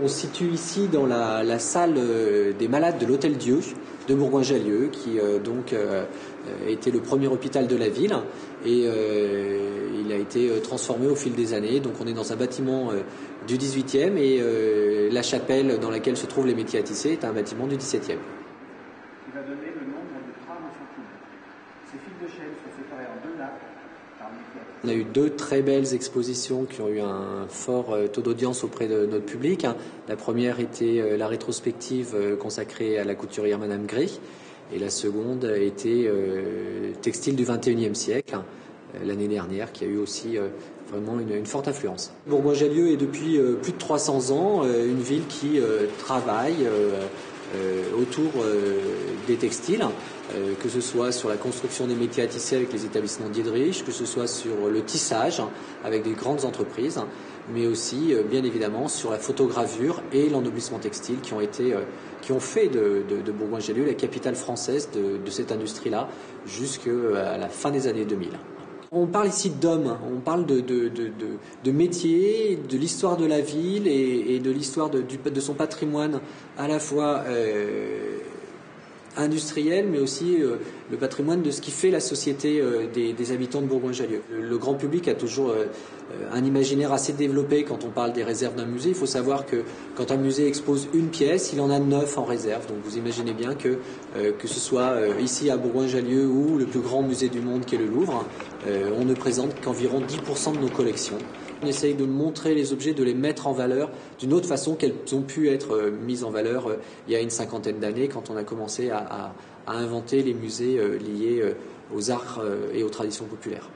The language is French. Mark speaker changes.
Speaker 1: On se situe ici dans la salle des malades de l'Hôtel-Dieu de Bourgoin-Jallieu, qui était le premier hôpital de la ville, et il a été transformé au fil des années. Donc on est dans un bâtiment du 18e et la chapelle dans laquelle se trouvent les métiers à tisser est un bâtiment du 17e.
Speaker 2: Qui va donner le nombre de trames sur tout. Ces fils de chaîne sont séparés en deux nappes.
Speaker 1: On a eu deux très belles expositions qui ont eu un fort taux d'audience auprès de notre public. La première était la rétrospective consacrée à la couturière Madame Gris, et la seconde était textile du XXIe siècle, l'année dernière, qui a eu aussi vraiment une forte influence. Bourgoin-Jallieu est depuis plus de 300 ans une ville qui travaille autour des textiles, que ce soit sur la construction des métiers à tisser avec les établissements Dietrich, que ce soit sur le tissage avec des grandes entreprises, mais aussi bien évidemment sur la photogravure et l'ennoblissement textile qui ont fait de Bourgoin-Jallieu la capitale française de cette industrie-là jusqu'à la fin des années 2000. On parle ici d'hommes, on parle de métiers, de l'histoire de la ville et de l'histoire de son patrimoine à la fois industriel, mais aussi le patrimoine de ce qui fait la société des habitants de Bourgoin-Jallieu. Le grand public a toujours un imaginaire assez développé quand on parle des réserves d'un musée. Il faut savoir que quand un musée expose une pièce, il en a 9 en réserve. Donc vous imaginez bien que ce soit ici à Bourgoin-Jallieu ou le plus grand musée du monde qui est le Louvre, on ne présente qu'environ 10% de nos collections. On essaye de montrer les objets, de les mettre en valeur d'une autre façon qu'elles ont pu être mises en valeur il y a une cinquantaine d'années, quand on a commencé à inventer les musées liés aux arts et aux traditions populaires.